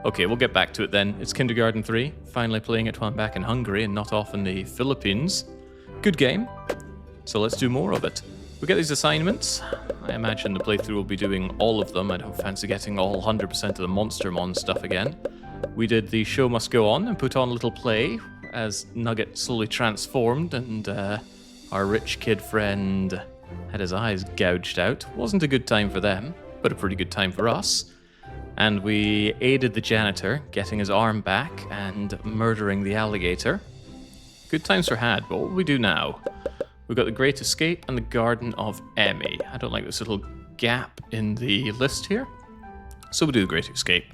Okay, we'll get back to it then. It's Kindergarten 3. Finally playing it while I'm back in Hungary and not off in the Philippines. Good game. So let's do more of it. We get these assignments. I imagine the playthrough will be doing all of them. I don't fancy getting all 100% of the Monster Mon stuff again. We did the show must go on and put on a little play as Nugget slowly transformed and our rich kid friend had his eyes gouged out. Wasn't a good time for them, but a pretty good time for us. And we aided the janitor, getting his arm back and murdering the alligator. Good times were had, but what will we do now? We've got the Great Escape and the Garden of Emmy. I don't like this little gap in the list here. So we'll do the Great Escape.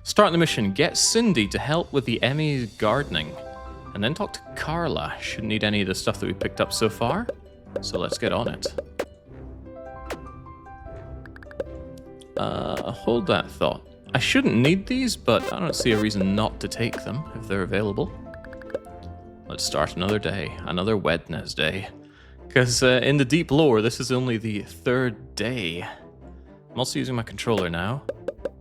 Start the mission, get Cindy to help with the Emmy gardening. And then talk to Carla. Shouldn't need any of the stuff that we picked up so far. So let's get on it. Hold that thought. I shouldn't need these, but I don't see a reason not to take them if they're available. Let's start another day, another Wednesday. Because in the deep lore, this is only the third day. I'm also using my controller now,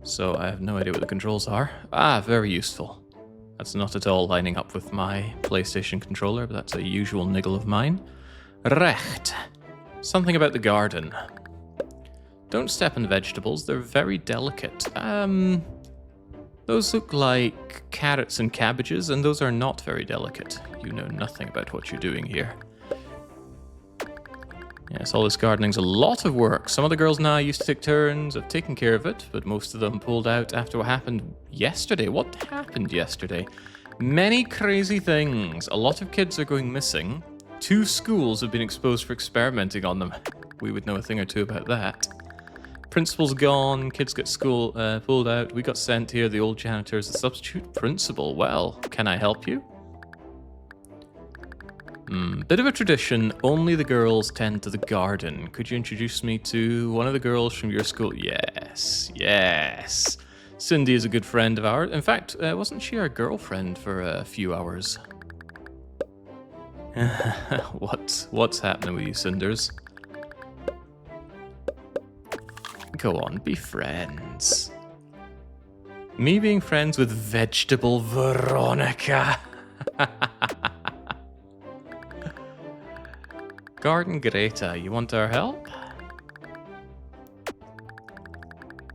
so I have no idea what the controls are. Ah, very useful. That's not at all lining up with my PlayStation controller, but that's a usual niggle of mine. Recht. Something about the garden. Don't step on vegetables, they're very delicate. Those look like carrots and cabbages, and those are not very delicate. You know nothing about what you're doing here. Yes, all this gardening's a lot of work. Some of the girls now used to take turns of taking care of it, but most of them pulled out after what happened yesterday. What happened yesterday? Many crazy things. A lot of kids are going missing. 2 schools have been exposed for experimenting on them. We would know a thing or two about that. Principal's gone, kids get school pulled out, we got sent here, the old janitor is the substitute principal. Well, can I help you? Bit of a tradition, only the girls tend to the garden. Could you introduce me to one of the girls from your school? Yes, yes. Cindy is a good friend of ours. In fact, wasn't she our girlfriend for a few hours? What's happening with you, Cinders? Go on, be friends. Me being friends with Vegetable Veronica. Garden Grate, you want our help?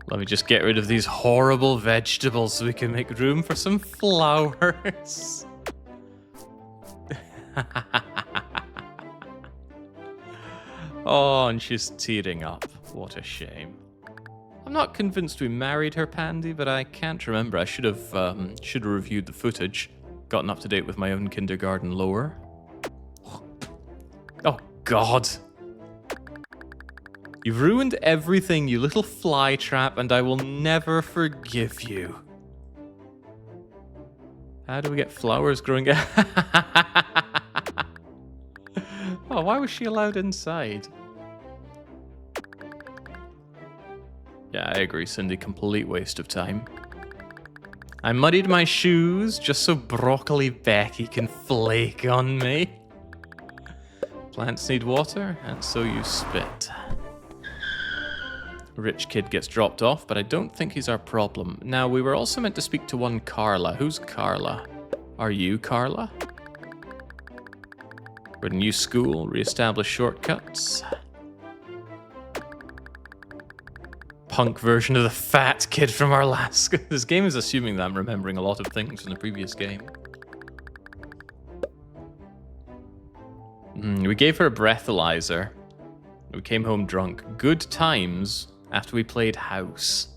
Let me just get rid of these horrible vegetables so we can make room for some flowers. Oh, and she's tearing up. What a shame. I'm not convinced we married her, Pandy, but I can't remember. I should have reviewed the footage, gotten up to date with my own kindergarten lore. Oh, God. You've ruined everything, you little fly trap, and I will never forgive you. How do we get flowers growing out? Oh, why was she allowed inside? Yeah, I agree, Cindy. Complete waste of time. I muddied my shoes just so Broccoli Becky can flake on me. Plants need water, and so you spit. Rich kid gets dropped off, but I don't think he's our problem. Now, we were also meant to speak to one Carla. Who's Carla? Are you Carla? We're at a new school, re-establish shortcuts. Punk version of the fat kid from our last... This game is assuming that I'm remembering a lot of things from the previous game. We gave her a breathalyzer. We came home drunk. Good times after we played house.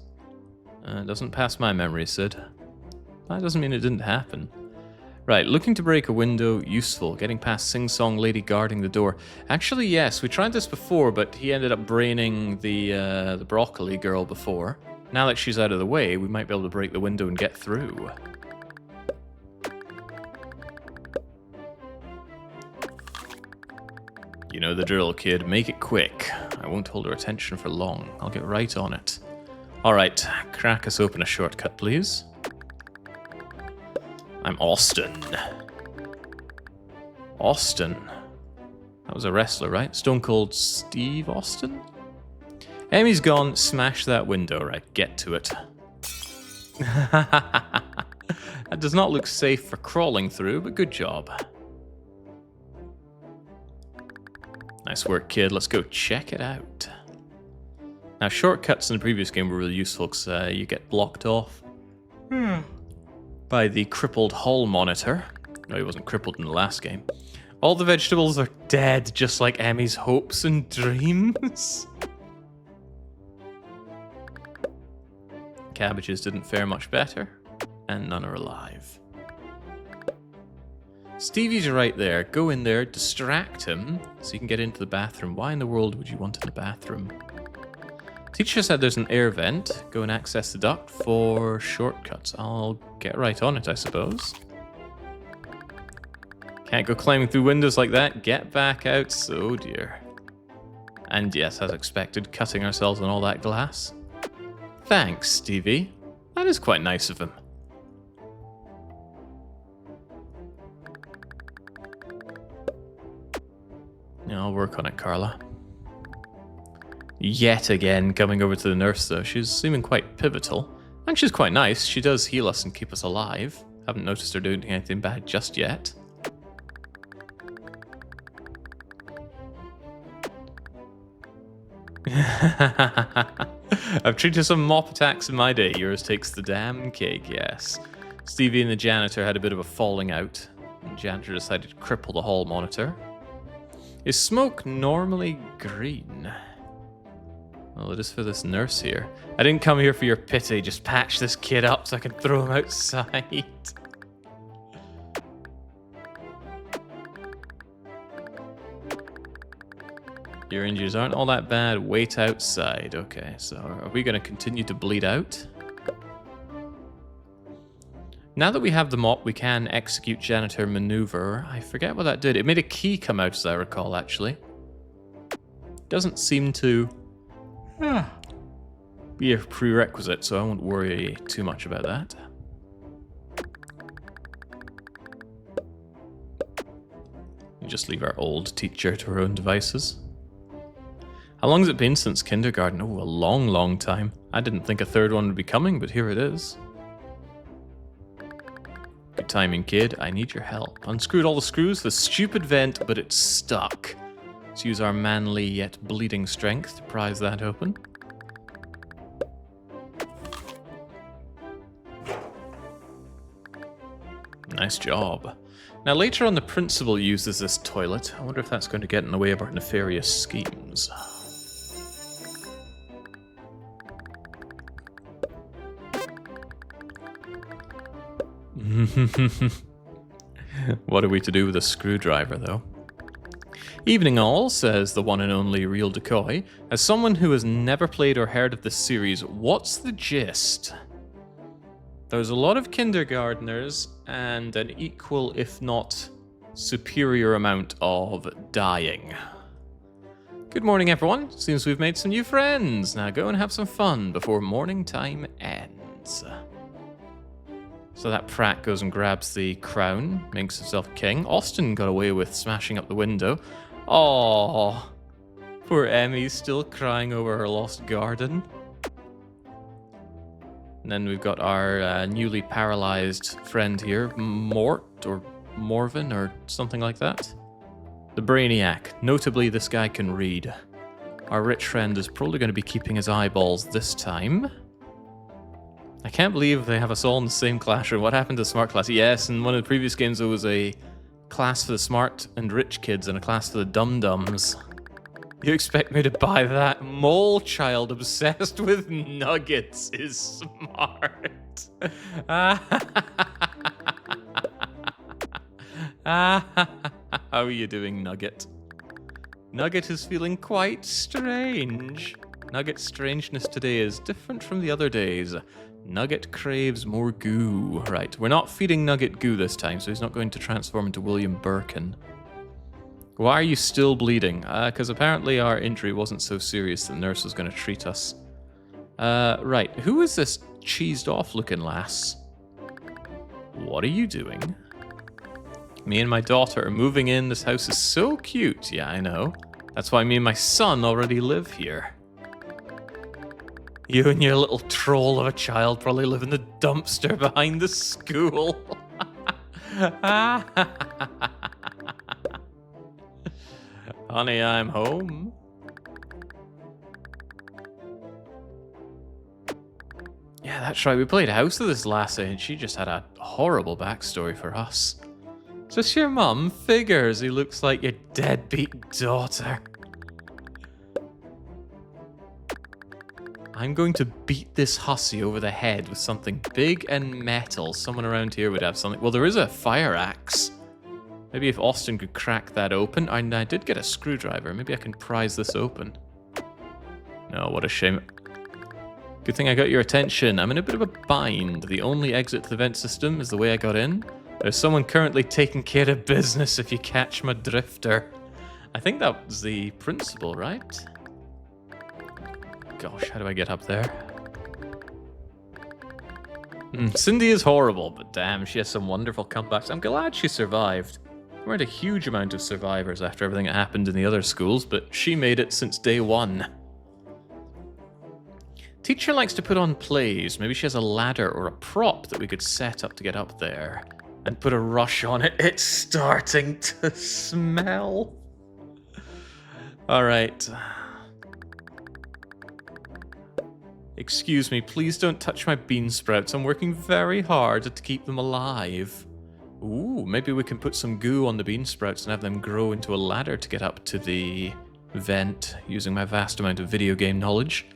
Doesn't pass my memory, Sid. That doesn't mean it didn't happen. Right, looking to break a window, useful. Getting past sing-song lady guarding the door. Actually, yes, we tried this before, but he ended up braining the broccoli girl before. Now that she's out of the way, we might be able to break the window and get through. You know the drill, kid. Make it quick. I won't hold her attention for long. I'll get right on it. Alright, crack us open a shortcut, please. I'm Austin. Austin? That was a wrestler, right? Stone Cold Steve Austin? Emmy's gone. Smash that window, right? Get to it. That does not look safe for crawling through, but good job. Nice work, kid. Let's go check it out. Now, shortcuts in the previous game were really useful because you get blocked off by the crippled hall monitor. No, he wasn't crippled in the last game. All the vegetables are dead, just like Emmy's hopes and dreams. Cabbages didn't fare much better, and none are alive. Stevie's right there. Go in there, distract him, so you can get into the bathroom. Why in the world would you want in the bathroom? Teacher said there's an air vent. Go and access the duct for shortcuts. I'll get right on it, I suppose. Can't go climbing through windows like that. Get back out. So dear. And yes, as expected, cutting ourselves on all that glass. Thanks, Stevie. That is quite nice of him. Yeah, I'll work on it, Carla. Yet again, coming over to the nurse, though. She's seeming quite pivotal. And she's quite nice. She does heal us and keep us alive. Haven't noticed her doing anything bad just yet. I've treated some mop attacks in my day. Yours takes the damn cake, yes. Stevie and the janitor had a bit of a falling out. The janitor decided to cripple the hall monitor. Is smoke normally green? Well, it is for this nurse here. I didn't come here for your pity. Just patch this kid up so I can throw him outside. Your injuries aren't all that bad. Wait outside. Okay, so are we going to continue to bleed out? Now that we have the mop, we can execute janitor maneuver. I forget what that did. It made a key come out, as I recall, actually. Doesn't seem to be a prerequisite, so I won't worry too much about that. We just leave our old teacher to her own devices. How long has it been since kindergarten? Oh, a long, long time. I didn't think a third one would be coming, but here it is. Good timing, kid. I need your help. Unscrewed all the screws for the stupid vent, but it's stuck. Let's use our manly yet bleeding strength to prise that open. Nice job. Now later on the principal uses this toilet. I wonder if that's going to get in the way of our nefarious schemes. What are we to do with a screwdriver, though? Evening all, says the one and only Real Decoy. As someone who has never played or heard of this series, what's the gist? There's a lot of kindergartners and an equal, if not superior amount of dying. Good morning, everyone. Seems we've made some new friends. Now go and have some fun before morning time ends. So that prat goes and grabs the crown, makes himself king. Austin got away with smashing up the window. Aww. Poor Emmy's still crying over her lost garden. And then we've got our newly paralyzed friend here, Mort, or Morvin, or something like that. The Brainiac. Notably, this guy can read. Our rich friend is probably going to be keeping his eyeballs this time. I can't believe they have us all in the same classroom. What happened to smart class? Yes, in one of the previous games there was a class for the smart and rich kids and a class for the dum-dums. You expect me to buy that? Mole child obsessed with nuggets is smart. How are you doing, Nugget? Nugget is feeling quite strange. Nugget's strangeness today is different from the other days. Nugget craves more goo. Right, we're not feeding Nugget goo this time, so he's not going to transform into William Birkin. Why are you still bleeding? Because apparently our injury wasn't so serious the nurse was going to treat us. Right, who is this cheesed off looking lass? What are you doing? Me and my daughter are moving in. This house is so cute. Yeah, I know. That's why me and my son already live here. You and your little troll of a child probably live in the dumpster behind the school. Honey, I'm home. Yeah, that's right. We played house with this lassie, and she just had a horrible backstory for us. Just your mum figures he looks like your deadbeat daughter. I'm going to beat this hussy over the head with something big and metal. Someone around here would have something. Well, there is a fire axe. Maybe if Austin could crack that open. And I did get a screwdriver. Maybe I can prise this open. No, what a shame. Good thing I got your attention. I'm in a bit of a bind. The only exit to the vent system is the way I got in. There's someone currently taking care of business, if you catch my drifter. I think that was the principal, right? Gosh, how do I get up there? Cindy is horrible, but damn, she has some wonderful comebacks. I'm glad she survived. There weren't a huge amount of survivors after everything that happened in the other schools, but she made it since day one. Teacher likes to put on plays. Maybe she has a ladder or a prop that we could set up to get up there. And put a rush on it. It's starting to smell. Alright. Excuse me, please don't touch my bean sprouts. I'm working very hard to keep them alive. Ooh, maybe we can put some goo on the bean sprouts and have them grow into a ladder to get up to the vent using my vast amount of video game knowledge.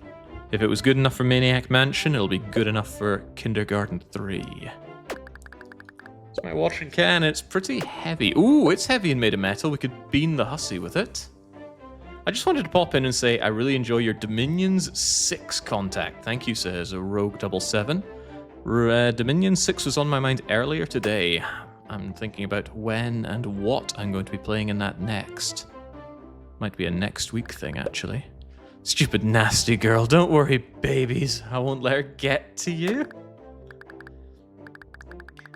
If it was good enough for Maniac Mansion, it'll be good enough for Kindergarten 3. It's my watering can. It's pretty heavy. Ooh, it's heavy and made of metal. We could bean the hussy with it. I just wanted to pop in and say I really enjoy your Dominion's 6 contact. Thank you, says a Rogue 77. Dominion 6 was on my mind earlier today. I'm thinking about when and what I'm going to be playing in that next. Might be a next week thing, actually. Stupid nasty girl. Don't worry, babies. I won't let her get to you.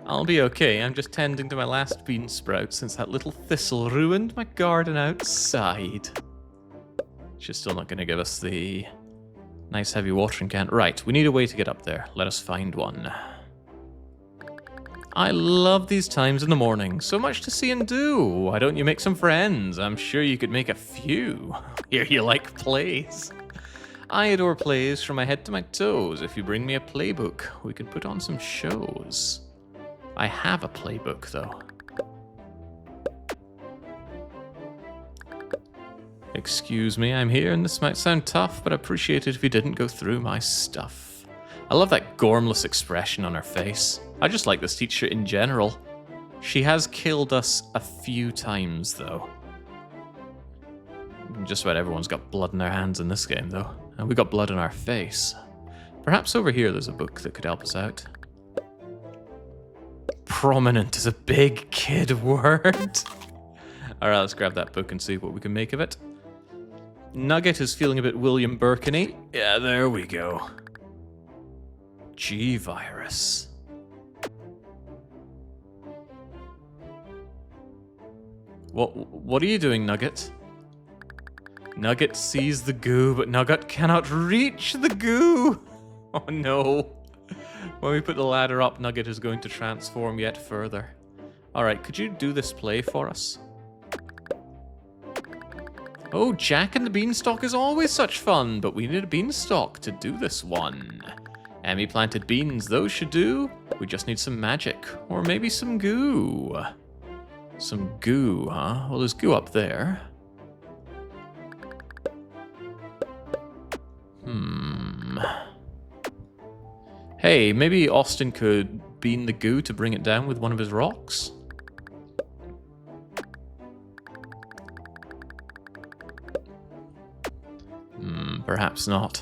I'll be okay. I'm just tending to my last bean sprout since that little thistle ruined my garden outside. She's still not going to give us the nice heavy watering can. Right, we need a way to get up there. Let us find one. I love these times in the morning. So much to see and do. Why don't you make some friends? I'm sure you could make a few. Here you like plays. I adore plays from my head to my toes. If you bring me a playbook, we could put on some shows. I have a playbook, though. Excuse me, I'm here, and this might sound tough, but I'd appreciate it if you didn't go through my stuff. I love that gormless expression on her face. I just like this teacher in general. She has killed us a few times, though. Just about everyone's got blood in their hands in this game, though. And we got blood on our face. Perhaps over here there's a book that could help us out. Prominent is a big kid word. Alright, let's grab that book and see what we can make of it. Nugget is feeling a bit William Birkin-y. Yeah, there we go. G-Virus. What are you doing, Nugget? Nugget sees the goo, but Nugget cannot reach the goo. Oh no. When we put the ladder up, Nugget is going to transform yet further. Alright, could you do this play for us? Oh, Jack and the Beanstalk is always such fun, but we need a beanstalk to do this one. Emmy planted beans, those should do. We just need some magic, or maybe some goo. Some goo, huh? Well, there's goo up there. Hey, maybe Austin could bean the goo to bring it down with one of his rocks? Perhaps not.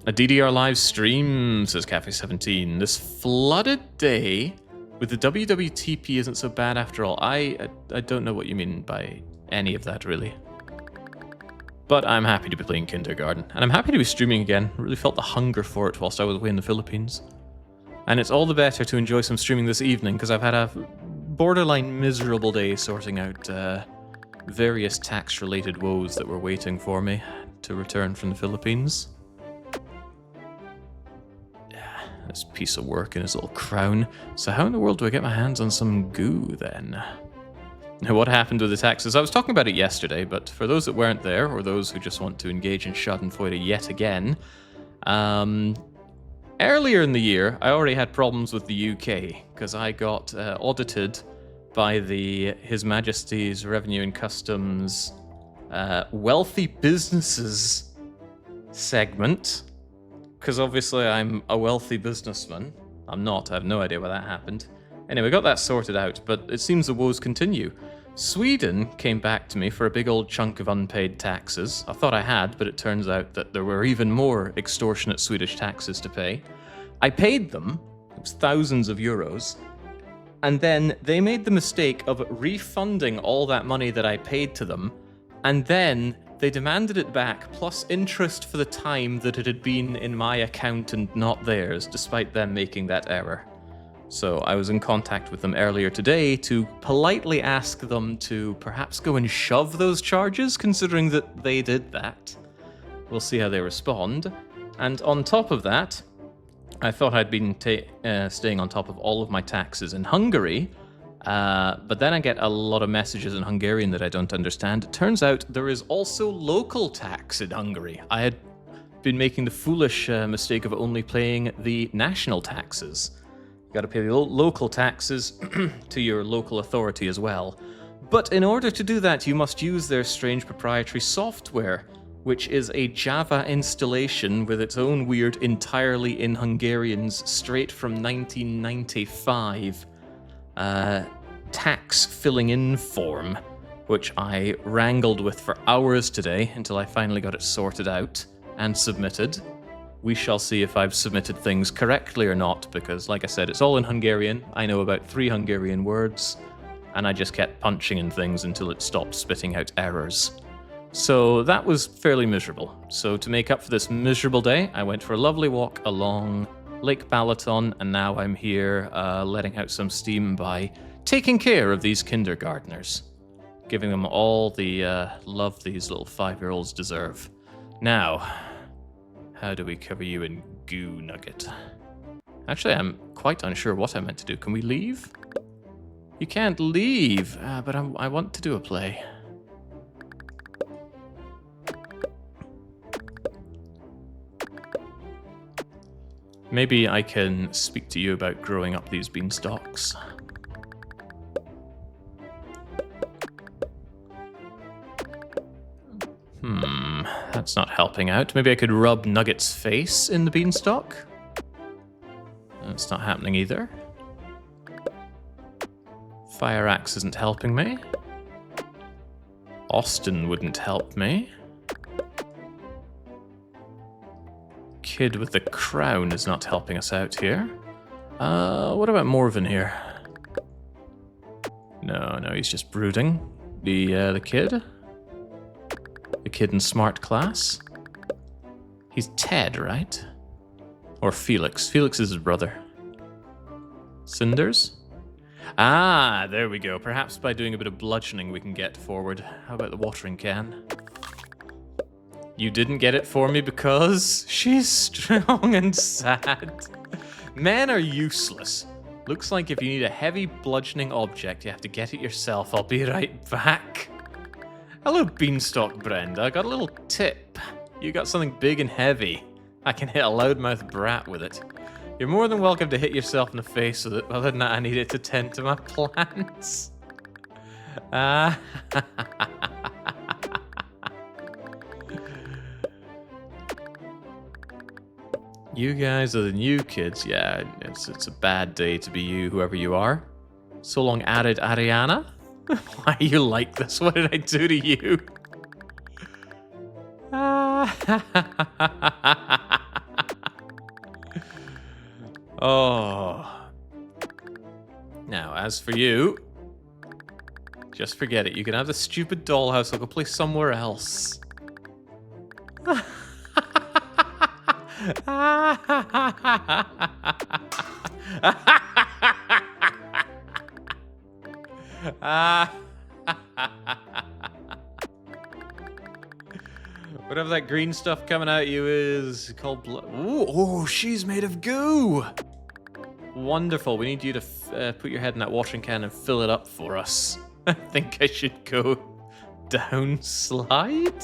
A DDR live stream, says Cafe17. This flooded day with the WWTP isn't so bad after all. I don't know what you mean by any of that, really. But I'm happy to be playing Kindergarten. And I'm happy to be streaming again. I really felt the hunger for it whilst I was away in the Philippines. And it's all the better to enjoy some streaming this evening, because I've had a borderline miserable day sorting out various tax-related woes that were waiting for me to return from the Philippines. This piece of work in his little crown. So how in the world do I get my hands on some goo then? Now, what happened with the taxes? I was talking about it yesterday, but for those that weren't there, or those who just want to engage in schadenfreude yet again, earlier in the year, I already had problems with the UK, because I got audited by the His Majesty's Revenue and Customs Wealthy Businesses segment, because obviously I'm a wealthy businessman. I'm not, I have no idea why that happened. Anyway, got that sorted out, but it seems the woes continue. Sweden came back to me for a big old chunk of unpaid taxes. I thought I had, but it turns out that there were even more extortionate Swedish taxes to pay. I paid them, it was thousands of euros, and then they made the mistake of refunding all that money that I paid to them, and then they demanded it back, plus interest for the time that it had been in my account and not theirs, despite them making that error. So I was in contact with them earlier today to politely ask them to perhaps go and shove those charges, considering that they did that. We'll see how they respond. And on top of that, I thought I'd been staying on top of all of my taxes in Hungary, but then I get a lot of messages in Hungarian that I don't understand. It turns out there is also local tax in Hungary. I had been making the foolish mistake of only paying the national taxes. You got to pay the local taxes to your local authority as well. But in order to do that, you must use their strange proprietary software, which is a Java installation with its own weird, entirely in Hungarians, straight from 1995 tax filling in form, which I wrangled with for hours today until I finally got it sorted out and submitted. We shall see if I've submitted things correctly or not, because, like I said, it's all in Hungarian. I know about 3 Hungarian words, and I just kept punching in things until it stopped spitting out errors. So that was fairly miserable. So to make up for this miserable day, I went for a lovely walk along Lake Balaton, and now I'm here letting out some steam by taking care of these kindergartners, giving them all the love these little 5-year-olds deserve. Now, how do we cover you in goo, Nugget? Actually, I'm quite unsure what I meant to do. Can we leave? You can't leave, but I want to do a play. Maybe I can speak to you about growing up these beanstalks. That's not helping out. Maybe I could rub Nugget's face in the beanstalk? That's not happening either. Fire axe isn't helping me. Austin wouldn't help me. Kid with the crown is not helping us out here. What about Morven here? No, he's just brooding. The kid? The kid in smart class? He's Ted, right? Or Felix. Felix is his brother. Cinders? Ah, there we go. Perhaps by doing a bit of bludgeoning we can get forward. How about the watering can? You didn't get it for me because she's strong and sad. Men are useless. Looks like if you need a heavy bludgeoning object, you have to get it yourself. I'll be right back. Hello, Beanstalk Brenda. I got a little tip. You got something big and heavy. I can hit a loudmouth brat with it. You're more than welcome to hit yourself in the face with it. Other than that, I need it to tend to my plants. You guys are the new kids. Yeah, it's a bad day to be you, whoever you are. So long, arid Ariana. Why are you like this? What did I do to you? Oh. Now, as for you, just forget it. You can have the stupid dollhouse. I'll go play somewhere else. Whatever that green stuff coming at you is called blood. Ooh, oh, she's made of goo. Wonderful. We need you to put your head in that watering can and fill it up for us. I think I should go down slide.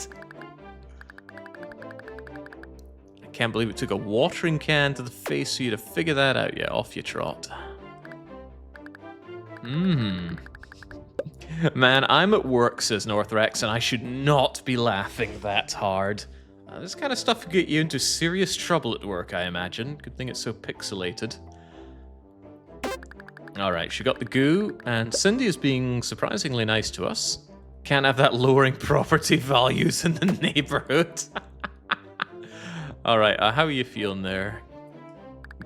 I can't believe it took a watering can to the face for you to figure that out. Yeah, off you trot. Man, I'm at work, says Northrex, and I should not be laughing that hard. This kind of stuff could get you into serious trouble at work, I imagine. Good thing it's so pixelated. Alright, she got the goo, and Cindy is being surprisingly nice to us. Can't have that lowering property values in the neighborhood. Alright, how are you feeling there,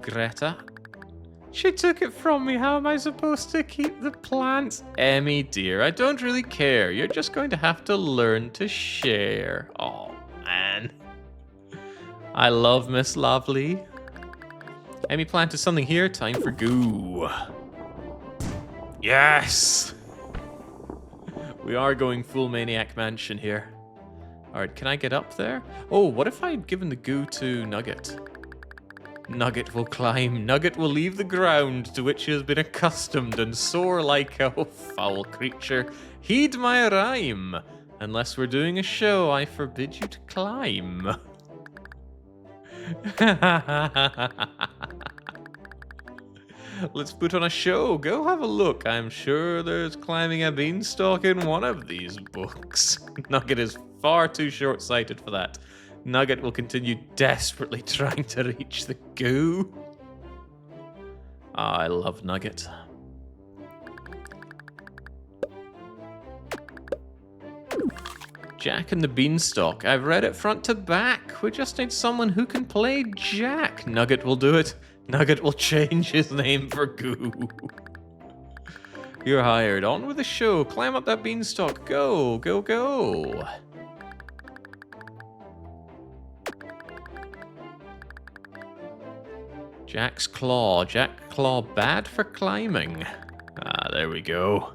Greta? She took it from me. How am I supposed to keep the plants? Emmy, dear, I don't really care. You're just going to have to learn to share. Oh, man. I love Miss Lovely. Emmy planted something here. Time for goo. Yes! We are going full Maniac Mansion here. Alright, can I get up there? Oh, what if I'd given the goo to Nugget? Nugget will climb. Nugget will leave the ground to which he has been accustomed and soar like a foul creature. Heed my rhyme. Unless we're doing a show, I forbid you to climb. Let's put on a show. Go have a look. I'm sure there's climbing a beanstalk in one of these books. Nugget is far too short-sighted for that. Nugget will continue desperately trying to reach the goo. I love Nugget. Jack and the Beanstalk. I've read it front to back. We just need someone who can play Jack. Nugget will do it. Nugget will change his name for Goo. You're hired. On with the show. Climb up that beanstalk. Go, go, go. Jack's Claw. Jack Claw bad for climbing. Ah, there we go.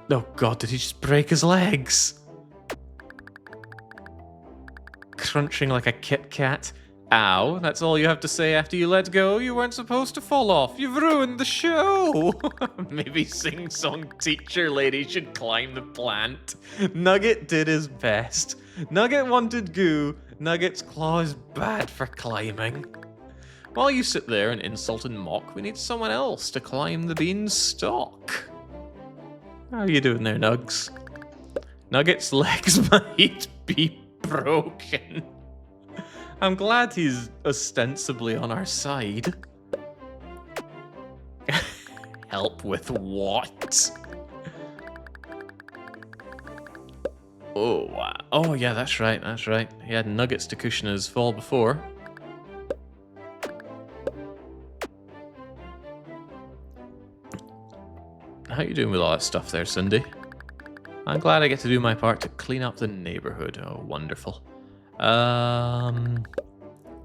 Oh god, did he just break his legs? Crunching like a Kit Kat. Ow, that's all you have to say after you let go? You weren't supposed to fall off. You've ruined the show. Maybe sing-song teacher lady should climb the plant. Nugget did his best. Nugget wanted goo. Nugget's claw is bad for climbing. While you sit there and insult and mock, we need someone else to climb the beanstalk. How are you doing there, Nugs? Nugget's legs might be broken. I'm glad he's ostensibly on our side. Help with what? Oh, wow. Oh, yeah, that's right, that's right. He had Nuggets to cushion his fall before. How you doing with all that stuff there, Cindy? I'm glad I get to do my part to clean up the neighborhood. Oh, wonderful.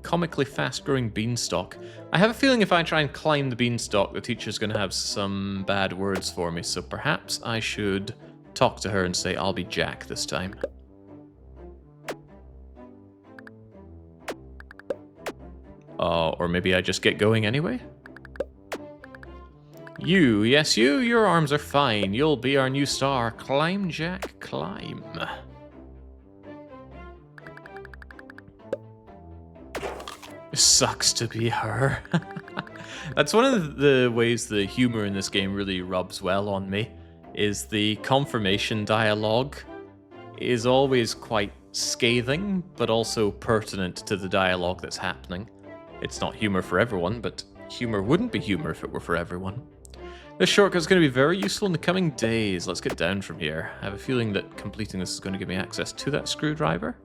Comically fast-growing beanstalk. I have a feeling if I try and climb the beanstalk, the teacher's going to have some bad words for me, so perhaps I should talk to her and say I'll be Jack this time. Or maybe I just get going anyway? You, yes you, your arms are fine. You'll be our new star. Climb, Jack, climb. It sucks to be her. That's one of the ways the humor in this game really rubs well on me, is the confirmation dialogue is always quite scathing, but also pertinent to the dialogue that's happening. It's not humor for everyone, but humor wouldn't be humor if it were for everyone. This shortcut's going to be very useful in the coming days. Let's get down from here. I have a feeling that completing this is going to give me access to that screwdriver.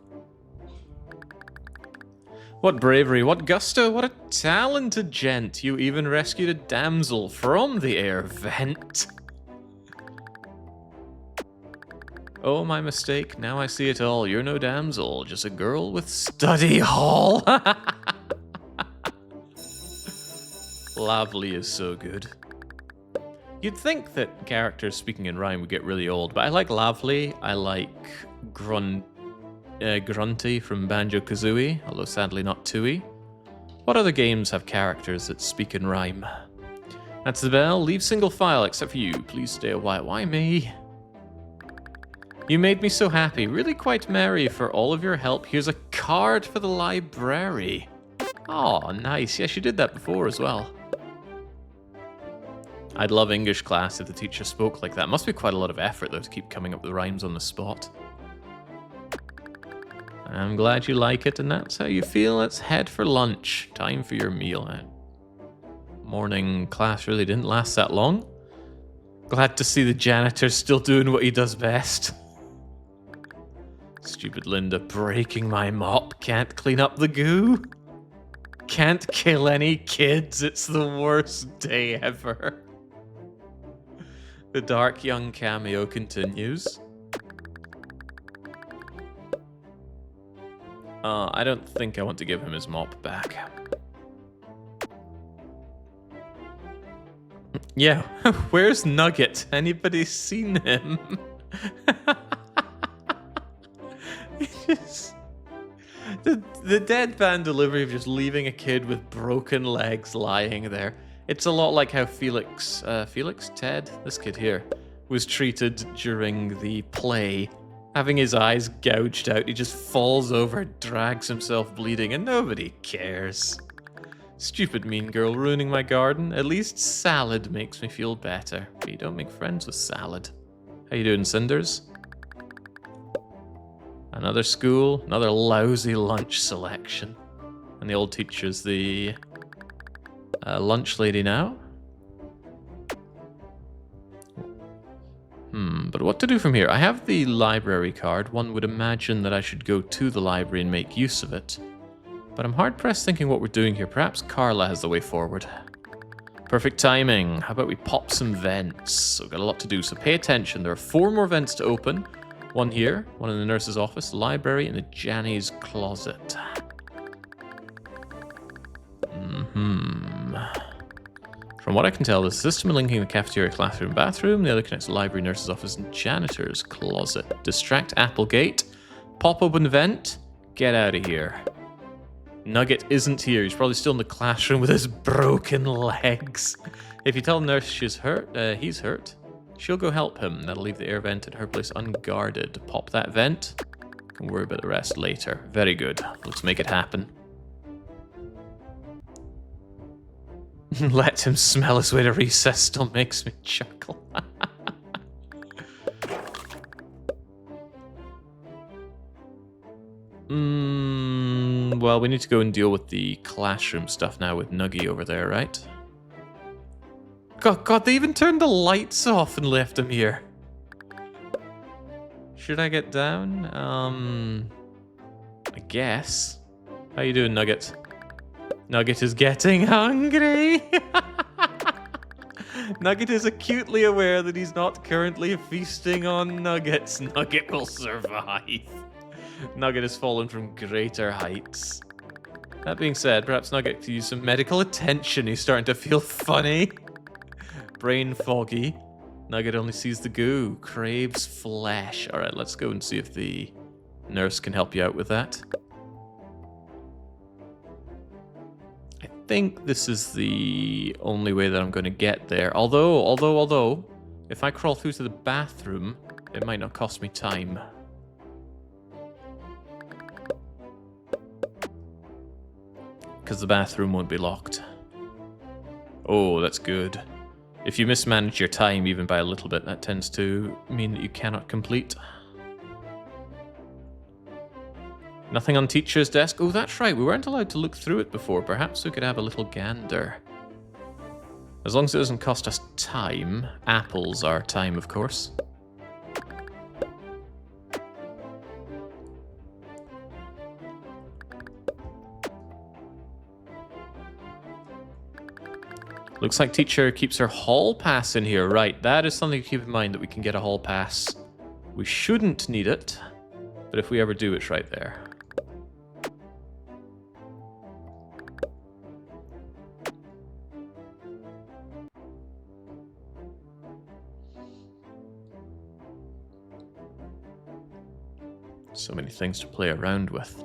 What bravery, what gusto, what a talented gent. You even rescued a damsel from the air vent. Oh, my mistake. Now I see it all. You're no damsel, just a girl with study hall. Lovely is so good. You'd think that characters speaking in rhyme would get really old, but I like Lovely, I like Grunty from Banjo-Kazooie, although sadly not Tooie. What other games have characters that speak in rhyme? That's the bell. Leave single file except for you. Please stay a while. Why me? You made me so happy. Really quite merry for all of your help. Here's a card for the library. Oh, nice. Yeah, she did that before as well. I'd love English class if the teacher spoke like that. Must be quite a lot of effort, though, to keep coming up with rhymes on the spot. I'm glad you like it, and that's how you feel. Let's head for lunch. Time for your meal. Morning class really didn't last that long. Glad to see the janitor still doing what he does best. Stupid Linda breaking my mop. Can't clean up the goo. Can't kill any kids. It's the worst day ever. The dark young cameo continues. I don't think I want to give him his mop back. Yeah, where's Nugget? Anybody seen him? The deadpan delivery of just leaving a kid with broken legs lying there. It's a lot like how Ted, this kid here, was treated during the play. Having his eyes gouged out, he just falls over, drags himself bleeding, and nobody cares. Stupid mean girl ruining my garden. At least salad makes me feel better. But you don't make friends with salad. How you doing, Cinders? Another school, another lousy lunch selection. And the old teacher's the lunch lady now. But what to do from here? I have the library card. One would imagine that I should go to the library and make use of it. But I'm hard-pressed thinking what we're doing here. Perhaps Carla has the way forward. Perfect timing. How about we pop some vents? So we've got a lot to do, so pay attention. There are 4 more vents to open. One here, one in the nurse's office, library, and the Janny's closet. From what I can tell, there's a system linking the cafeteria, classroom, bathroom. The other connects the library, nurse's office, and janitor's closet. Distract Applegate. Pop open vent. Get out of here. Nugget isn't here. He's probably still in the classroom with his broken legs. If you tell the nurse he's hurt, she'll go help him. That'll leave the air vent in her place unguarded. Pop that vent. Can worry about the rest later. Very good. Let's make it happen. Let him smell his way to recess still makes me chuckle. Well, we need to go and deal with the classroom stuff now with Nuggy over there, right? God, they even turned the lights off and left him here. Should I get down? I guess. How you doing, Nugget? Nugget is getting hungry. Nugget is acutely aware that he's not currently feasting on nuggets. Nugget will survive. Nugget has fallen from greater heights. That being said, perhaps Nugget could use some medical attention. He's starting to feel funny. Brain foggy. Nugget only sees the goo. Craves flesh. Alright, let's go and see if the nurse can help you out with that. I think this is the only way that I'm going to get there. Although, if I crawl through to the bathroom, it might not cost me time. Because the bathroom won't be locked. Oh, that's good. If you mismanage your time even by a little bit, that tends to mean that you cannot complete. Nothing on teacher's desk. Oh, that's right. We weren't allowed to look through it before. Perhaps we could have a little gander. As long as it doesn't cost us time. Apples are time, of course. Looks like teacher keeps her hall pass in here. Right, that is something to keep in mind, that we can get a hall pass. We shouldn't need it, but if we ever do, it's right there. So many things to play around with.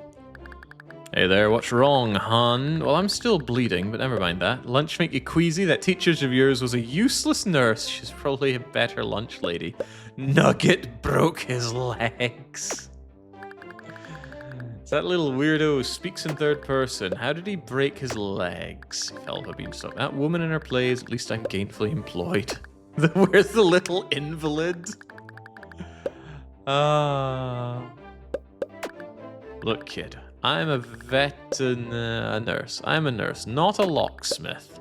Hey there, what's wrong, hon? Well, I'm still bleeding, but never mind that. Lunch make you queasy? That teacher of yours was a useless nurse. She's probably a better lunch lady. Nugget broke his legs. That little weirdo speaks in third person. How did he break his legs? He fell off a beanstalk. That woman in her plays, at least I'm gainfully employed. Where's the little invalid? Look, kid. I'm a nurse. I'm a nurse, not a locksmith.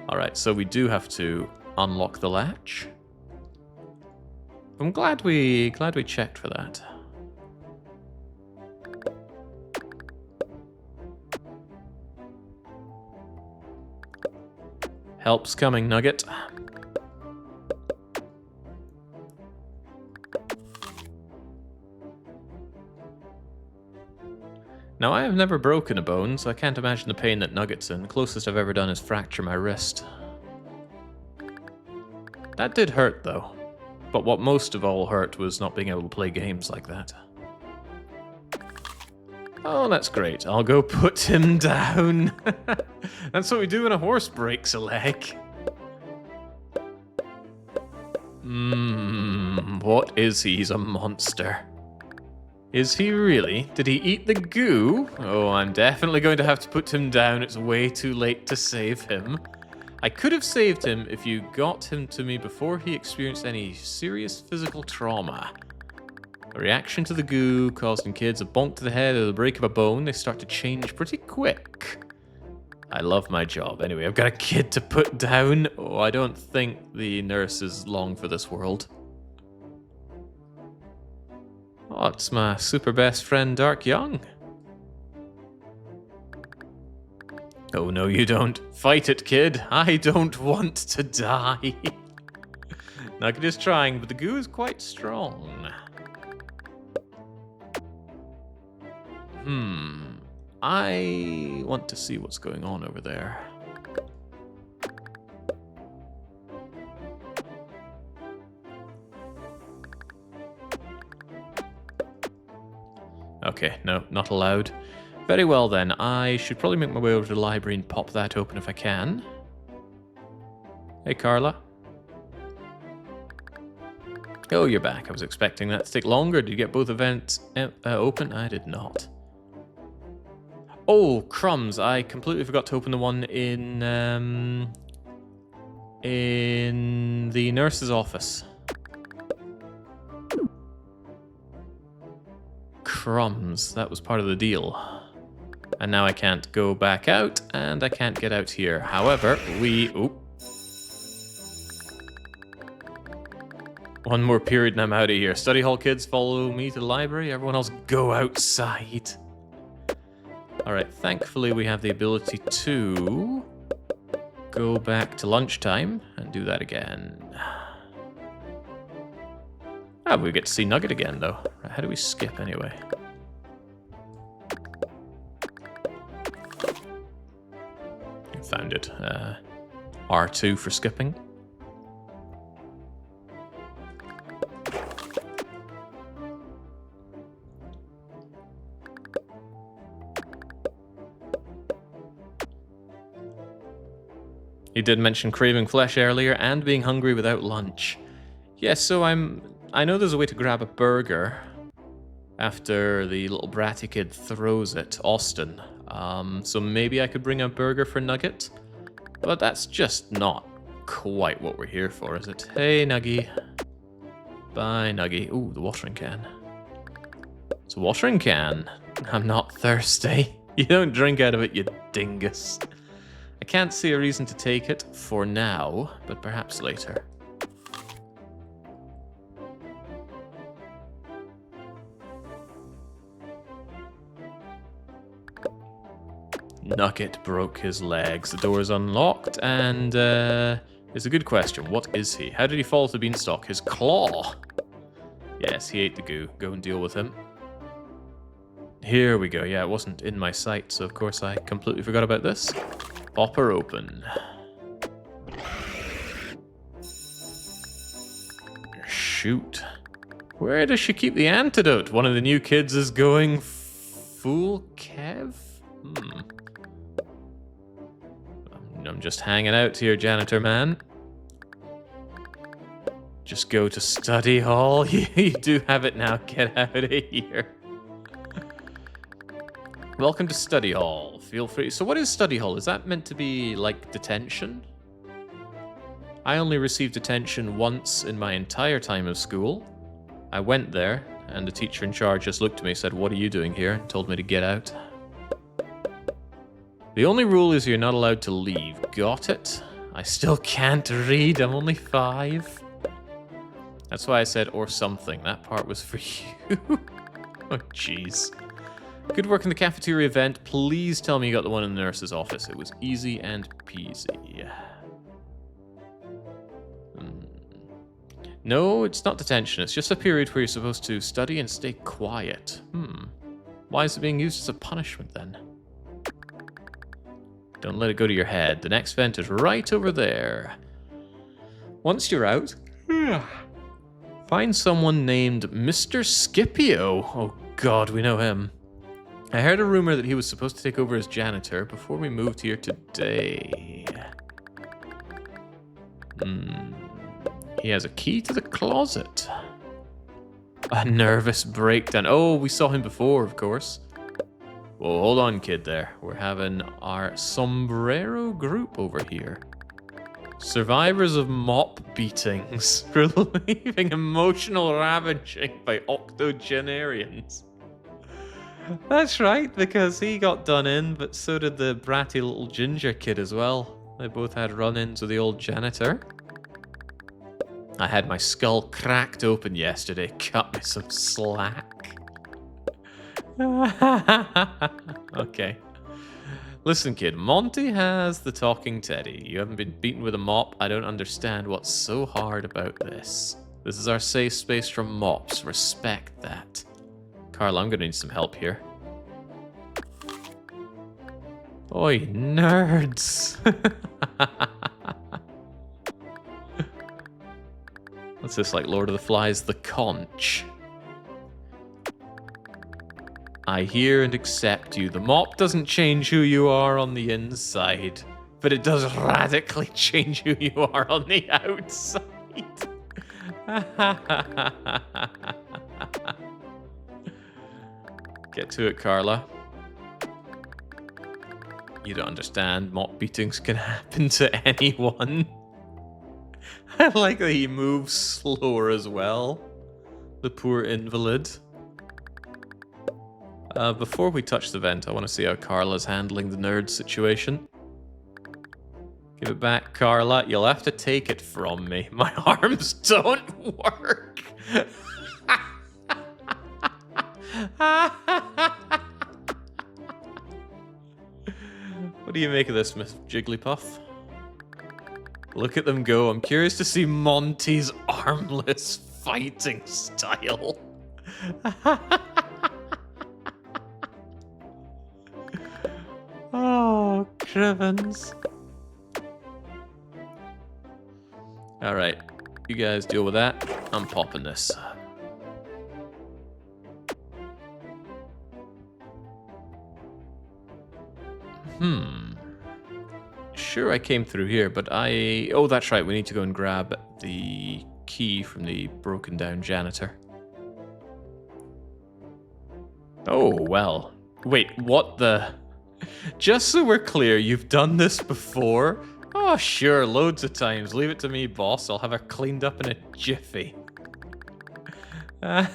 Alright, so we do have to unlock the latch. I'm glad we checked for that. Help's coming, Nugget. Now, I have never broken a bone, so I can't imagine the pain that Nugget's in. The closest I've ever done is fracture my wrist. That did hurt, though. But what most of all hurt was not being able to play games like that. Oh, that's great. I'll go put him down. That's what we do when a horse breaks a leg. What is he? He's a monster. Is he really? Did he eat the goo? Oh, I'm definitely going to have to put him down. It's way too late to save him. I could have saved him if you got him to me before he experienced any serious physical trauma. A reaction to the goo causing kids a bonk to the head or the break of a bone. They start to change pretty quick. I love my job. Anyway, I've got a kid to put down. Oh, I don't think the nurse is long for this world. Oh, it's my super best friend, Dark Young. Oh, no, you don't. Fight it, kid. I don't want to die. Nugget is trying, but the goo is quite strong. I want to see what's going on over there. Okay, no, not allowed. Very well then, I should probably make my way over to the library and pop that open if I can. Hey, Carla. Oh, you're back. I was expecting that to take longer. Did you get both events open? I did not. Oh, crumbs. I completely forgot to open the one in the nurse's office. Crumbs. That was part of the deal. And now I can't go back out, and I can't get out here. However, one more period and I'm out of here. Study hall kids, follow me to the library. Everyone else go outside. Alright, thankfully we have the ability to go back to lunchtime and do that again. Ah, we get to see Nugget again, though. How do we skip, anyway? Found it. R2 for skipping. You did mention craving flesh earlier and being hungry without lunch. Yes, so I know there's a way to grab a burger after the little bratty kid throws it, Austin. So maybe I could bring a burger for Nugget, but that's just not quite what we're here for, is it? Hey, Nuggy. Bye, Nuggy. Ooh, the watering can. It's a watering can. I'm not thirsty. You don't drink out of it, you dingus. I can't see a reason to take it for now, but perhaps later. Nugget broke his legs. The door is unlocked, and it's a good question. What is he? How did he fall to the beanstalk? His claw. Yes, he ate the goo. Go and deal with him. Here we go. Yeah, it wasn't in my sight, so of course I completely forgot about this. Pop her open. Shoot. Where does she keep the antidote? One of the new kids is going full Kev? I'm just hanging out here, janitor man. Just go to study hall. You do have it now. Get out of here. Welcome to study hall. Feel free. So what is study hall? Is that meant to be like detention? I only received detention once in my entire time of school. I went there, and the teacher in charge just looked at me, said, "What are you doing here?" and told me to get out. The only rule is you're not allowed to leave. Got it? I still can't read. I'm only 5. That's why I said, or something. That part was for you. Oh, jeez. Good work in the cafeteria event. Please tell me you got the one in the nurse's office. It was easy and peasy. No, it's not detention. It's just a period where you're supposed to study and stay quiet. Why is it being used as a punishment then? Don't let it go to your head. The next vent is right over there. Once you're out, find someone named Mr. Scipio. Oh god, we know him. I heard a rumor that he was supposed to take over as janitor before we moved here today. He has a key to the closet. A nervous breakdown. Oh, we saw him before, of course. Well, hold on, kid there. We're having our sombrero group over here. Survivors of mop beatings. Relieving emotional ravaging by octogenarians. That's right, because he got done in, but so did the bratty little ginger kid as well. They both had run-ins with the old janitor. I had my skull cracked open yesterday. Cut me some slack. Okay. Listen, kid. Monty has the talking teddy. You haven't been beaten with a mop. I don't understand what's so hard about this. This is our safe space from mops. Respect that. Carl, I'm gonna need some help here. Oi, nerds! What's this, like Lord of the Flies? The conch. I hear and accept you. The mop doesn't change who you are on the inside, but it does radically change who you are on the outside. Get to it, Carla. You don't understand. Mop beatings can happen to anyone. I like that he moves slower as well. The poor invalid. Before we touch the vent, I want to see how Carla's handling the nerd situation. Give it back, Carla. You'll have to take it from me. My arms don't work. What do you make of this, Miss Jigglypuff? Look at them go. I'm curious to see Monty's armless fighting style. Oh, Crivens. Alright, you guys deal with that. I'm popping this. Sure, I came through here, but oh, that's right, we need to go and grab the key from the broken down janitor. Oh, well. Wait, what the... Just so we're clear, you've done this before? Oh, sure, loads of times. Leave it to me, boss. I'll have her cleaned up in a jiffy. I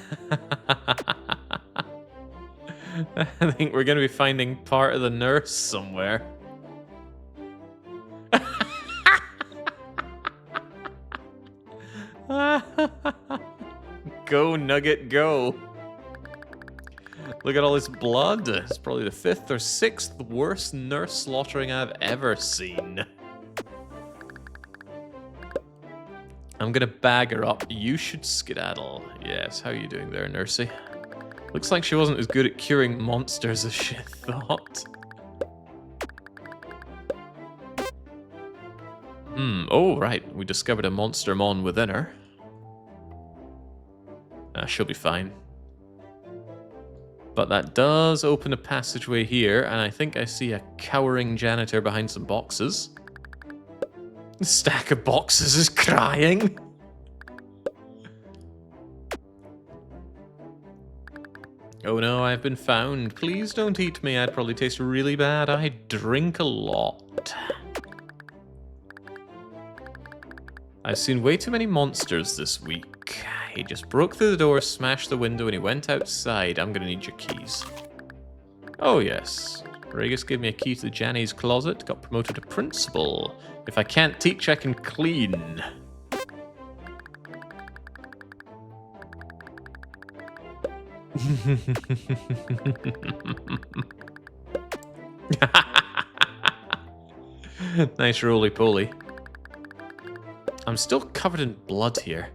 think we're going to be finding part of the nurse somewhere. Go, Nugget, go. Look at all this blood. It's probably the 5th or 6th worst nurse slaughtering I've ever seen. I'm gonna bag her up. You should skedaddle. Yes, how are you doing there, nursey? Looks like she wasn't as good at curing monsters as she thought. Oh, right. We discovered a monster mon within her. She'll be fine. But that does open a passageway here, and I think I see a cowering janitor behind some boxes. The stack of boxes is crying. Oh no, I've been found. Please don't eat me. I'd probably taste really bad. I drink a lot. I've seen way too many monsters this week. He just broke through the door, smashed the window, and he went outside. I'm gonna need your keys. Oh yes. Regis gave me a key to Janny's closet. Got promoted to principal. If I can't teach, I can clean. Nice roly-poly. I'm still covered in blood here.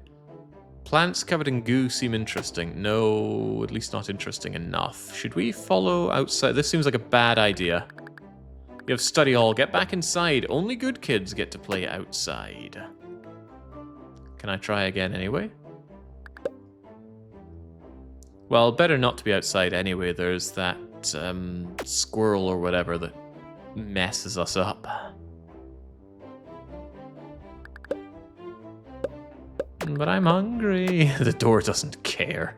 Plants covered in goo seem interesting. No, at least not interesting enough. Should we follow outside? This seems like a bad idea. You have study hall. Get back inside. Only good kids get to play outside. Can I try again anyway? Well, better not to be outside anyway. There's that squirrel or whatever that messes us up. But I'm hungry. The door doesn't care.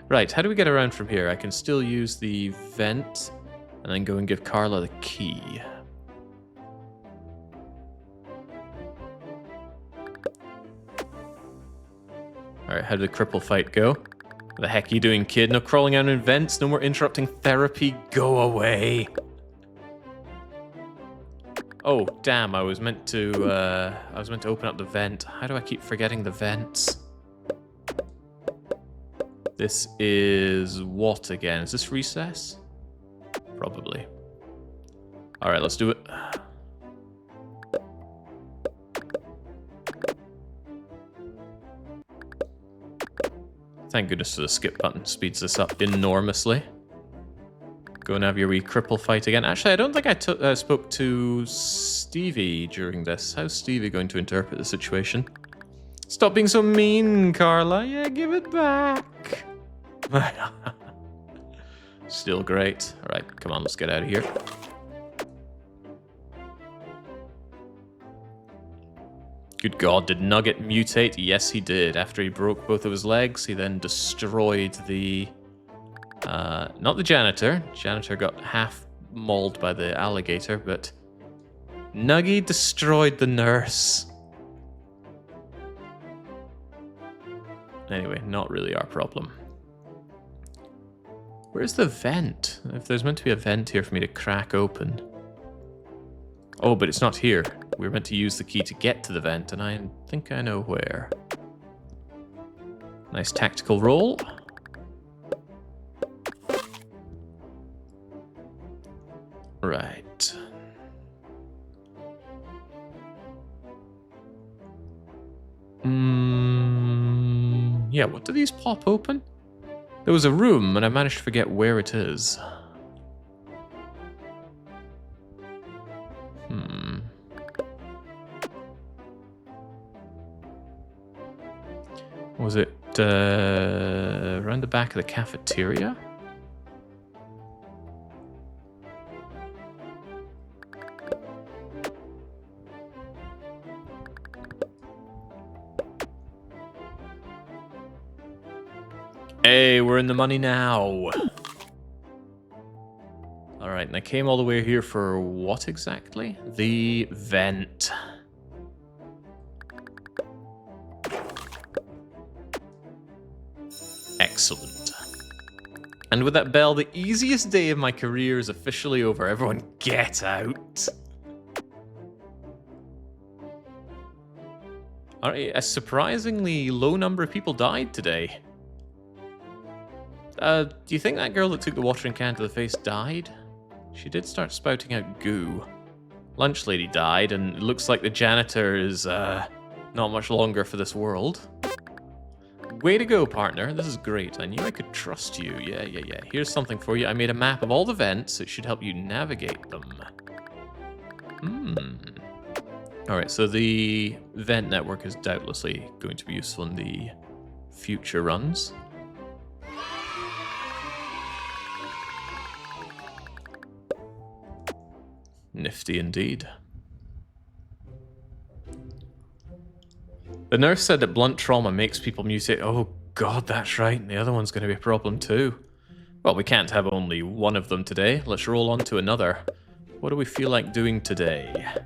Right, how do we get around from here? I can still use the vent and then go and give Carla the key. Alright, how did the cripple fight go? What the heck are you doing, kid? No crawling out in vents, no more interrupting therapy. Go away. Oh, damn, I was meant to open up the vent. How do I keep forgetting the vents? This is what again? Is this recess? Probably. Alright, let's do it. Thank goodness for the skip button. Speeds this up enormously. Go and have your wee cripple fight again. Actually, I don't think I spoke to Stevie during this. How's Stevie going to interpret the situation? Stop being so mean, Carla. Yeah, give it back. Still great. All right, come on, let's get out of here. Good God, did Nugget mutate? Yes, he did. After he broke both of his legs, he then destroyed the... not the janitor. Janitor got half mauled by the alligator, but Nuggy destroyed the nurse. Anyway, not really our problem. Where's the vent? If there's meant to be a vent here for me to crack open. Oh, but it's not here. We were meant to use the key to get to the vent, and I think I know where. Nice tactical roll. Right. Yeah, what do these pop open? There was a room, and I managed to forget where it is. Was it around the back of the cafeteria? Hey, we're in the money now. Alright, and I came all the way here for what exactly? The vent. Excellent. And with that bell, the easiest day of my career is officially over. Everyone get out. Alright, a surprisingly low number of people died today. Do you think that girl that took the watering can to the face died? She did start spouting out goo. Lunch lady died, and it looks like the janitor is, not much longer for this world. Way to go, partner. This is great. I knew I could trust you. Yeah. Here's something for you. I made a map of all the vents. It should help you navigate them. Alright, so the vent network is doubtlessly going to be useful in the future runs. Nifty indeed. The nurse said that blunt trauma makes people mutate. Oh god, that's right, and the other one's going to be a problem too. Well, we can't have only one of them today. Let's roll on to another. What do we feel like doing today?